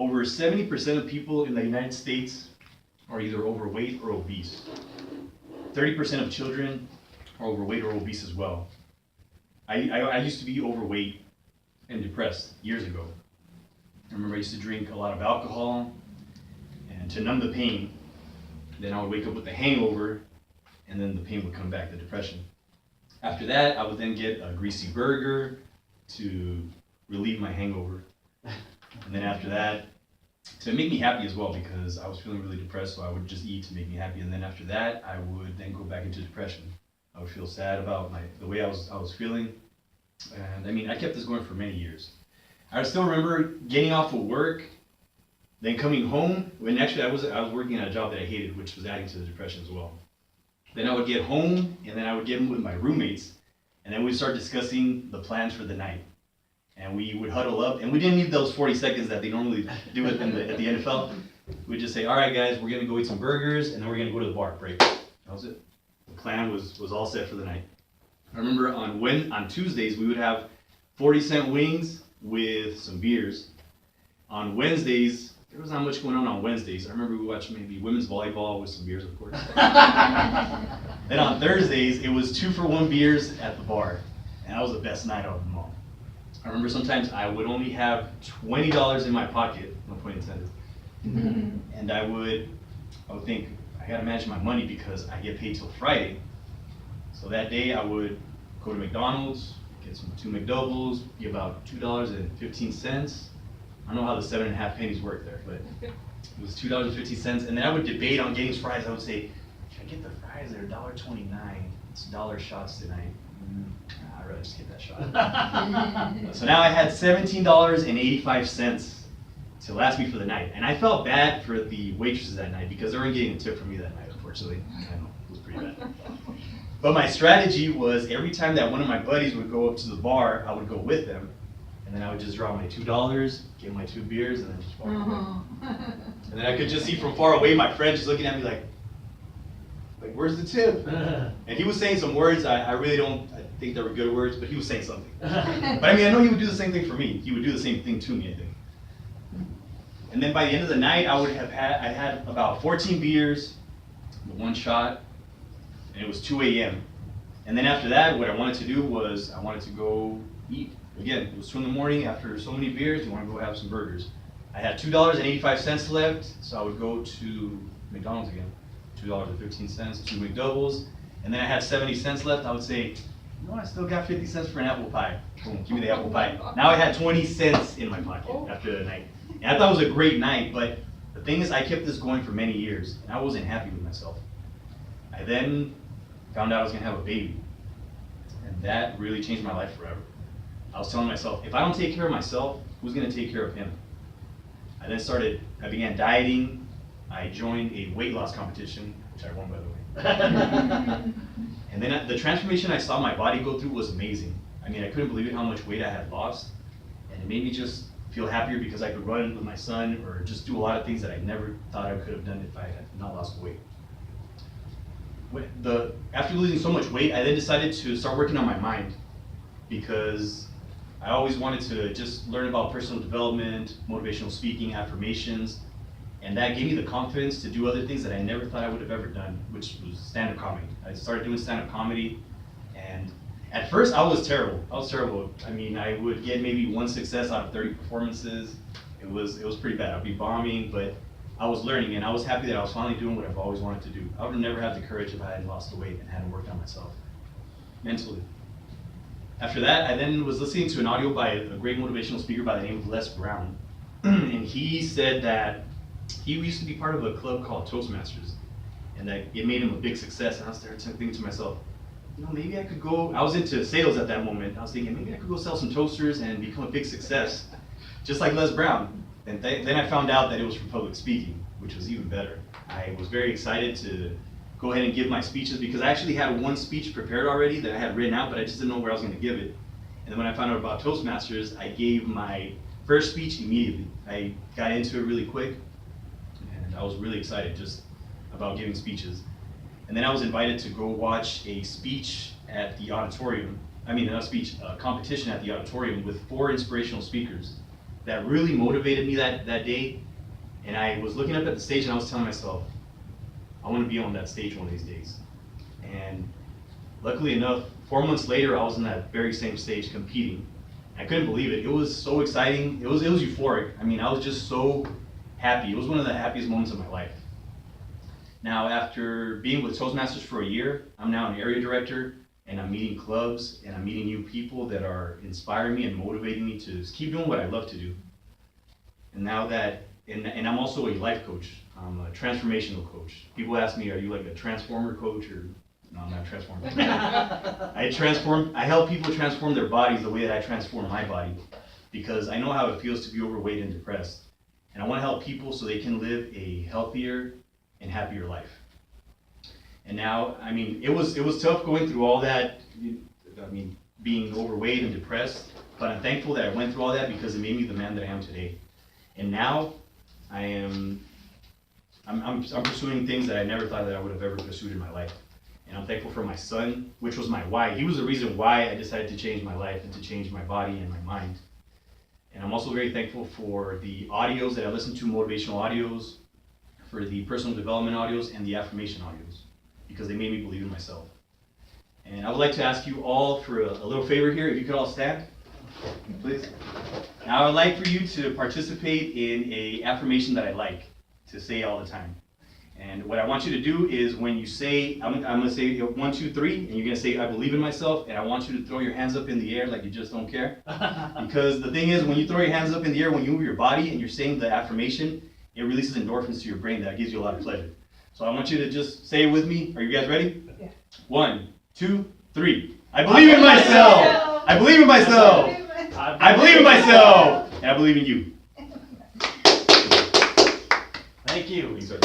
over 70% of people in the United States are either overweight or obese. 30% of children are overweight or obese as well. I used to be overweight and depressed years ago. I remember I used to drink a lot of alcohol, and to numb the pain, then I would wake up with a hangover, and then the pain would come back, the depression. After that, I would then get a greasy burger to relieve my hangover. And then after that, to make me happy as well, because I was feeling really depressed, so I would just eat to make me happy. And then after that, I would then go back into depression. I would feel sad about the way I was feeling. And I mean, I kept this going for many years. I still remember getting off of work, then coming home, when actually I was working at a job that I hated, which was adding to the depression as well. Then I would get home, and then I would get in with my roommates, and then we'd start discussing the plans for the night. And we would huddle up, and we didn't need those 40 seconds that they normally do at the NFL. We'd just say, all right, guys, we're gonna go eat some burgers, and then we're gonna go to the bar, break. That was it. The plan was all set for the night. I remember on Tuesdays, we would have 40-cent wings with some beers. On Wednesdays, there was not much going on Wednesdays. I remember we watched maybe women's volleyball with some beers, of course. Then on Thursdays, it was 2-for-1 beers at the bar, and that was the best night of them all. I remember sometimes I would only have $20 in my pocket, no point intended, and I would think, I gotta manage my money because I get paid till Friday. So that day I would go to McDonald's, get some 2 McDoubles, be about $2.15. I don't know how the 7.5 pennies work there, but it was $2.50. And then I would debate on getting fries. I would say, should I get the fries? They're $1.29. It's dollar shots tonight. I'd rather just get that shot. So now I had $17.85 to last me for the night. And I felt bad for the waitresses that night because they weren't getting a tip from me that night, unfortunately. I know, it was pretty bad. But my strategy was every time that one of my buddies would go up to the bar, I would go with them. And then I would just draw my $2, get my 2 beers, and then just walk away. And then I could just see from far away my friend just looking at me like where's the tip? And he was saying some words, I really don't think they were good words, but he was saying something. But I mean, I know he would do the same thing for me. He would do the same thing to me, I think. And then by the end of the night, I had about 14 beers, 1 shot, and it was 2 a.m. And then after that, what I wanted to do was I wanted to go eat. Again, it was 2 in the morning. After so many beers, you want to go have some burgers. I had $2.85 left, so I would go to McDonald's again. $2.15, 2 McDoubles, and then I had 70 cents left. I would say, you know, I still got 50 cents for an apple pie. Boom, give me the apple pie. Now I had 20 cents in my pocket after the night. And I thought it was a great night, but the thing is, I kept this going for many years, and I wasn't happy with myself. I then found out I was gonna have a baby, and that really changed my life forever. I was telling myself, if I don't take care of myself, who's gonna take care of him? I began dieting. I joined a weight loss competition, which I won, by the way. And then the transformation I saw my body go through was amazing. I mean, I couldn't believe it how much weight I had lost. And it made me just feel happier because I could run with my son or just do a lot of things that I never thought I could have done if I had not lost weight. After losing so much weight, I then decided to start working on my mind because I always wanted to just learn about personal development, motivational speaking, affirmations. And that gave me the confidence to do other things that I never thought I would have ever done, which was stand-up comedy. I started doing stand-up comedy, and at first I was terrible. I mean, I would get maybe 1 success out of 30 performances. It was pretty bad. I'd be bombing, but I was learning, and I was happy that I was finally doing what I've always wanted to do. I would have never had the courage if I hadn't lost the weight and hadn't worked on myself mentally. After that, I then was listening to an audio by a great motivational speaker by the name of Les Brown, and he said that he used to be part of a club called Toastmasters, and that it made him a big success. And I started thinking to myself, you know, maybe I could go. I was into sales at that moment. I was thinking maybe I could go sell some toasters and become a big success, just like Les Brown. And then I found out that it was for public speaking, which was even better. I was very excited to go ahead and give my speeches because I actually had 1 speech prepared already that I had written out, but I just didn't know where I was going to give it. And then when I found out about Toastmasters, I gave my first speech immediately. I got into it really quick. I was really excited just about giving speeches. And then I was invited to go watch a speech at the auditorium. A competition at the auditorium with 4 inspirational speakers. that really motivated me that day. And I was looking up at the stage and I was telling myself, I want to be on that stage one of these days. And luckily enough, 4 months later, I was on that very same stage competing. I couldn't believe it. It was so exciting. It was euphoric. I mean, I was just so happy. It was one of the happiest moments of my life. Now, after being with Toastmasters for a year, I'm now an area director, and I'm meeting clubs, and I'm meeting new people that are inspiring me and motivating me to keep doing what I love to do. And now that, and I'm also a life coach. I'm a transformational coach. People ask me, are you like a transformer coach or? No, I'm not a transformer. I help people transform their bodies the way that I transform my body, because I know how it feels to be overweight and depressed. And I want to help people so they can live a healthier and happier life. And now, I mean, it was tough going through all that, I mean, being overweight and depressed, but I'm thankful that I went through all that because it made me the man that I am today. And now, I'm pursuing things that I never thought that I would have ever pursued in my life. And I'm thankful for my son, which was my why. He was the reason why I decided to change my life and to change my body and my mind. And I'm also very thankful for the audios that I listen to, motivational audios, for the personal development audios, and the affirmation audios, because they made me believe in myself. And I would like to ask you all for a little favor here, if you could all stand, please. Now I would like for you to participate in an affirmation that I like to say all the time. And what I want you to do is when you say, I'm going to say 1, 2, 3, and you're going to say, I believe in myself, and I want you to throw your hands up in the air like you just don't care. Because the thing is, when you throw your hands up in the air, when you move your body and you're saying the affirmation, it releases endorphins to your brain that gives you a lot of pleasure. So I want you to just say it with me. Are you guys ready? Yeah. 1, 2, 3. I believe in myself. I believe in myself. I believe in myself. And I believe in you. Thank you. Thanks, sir.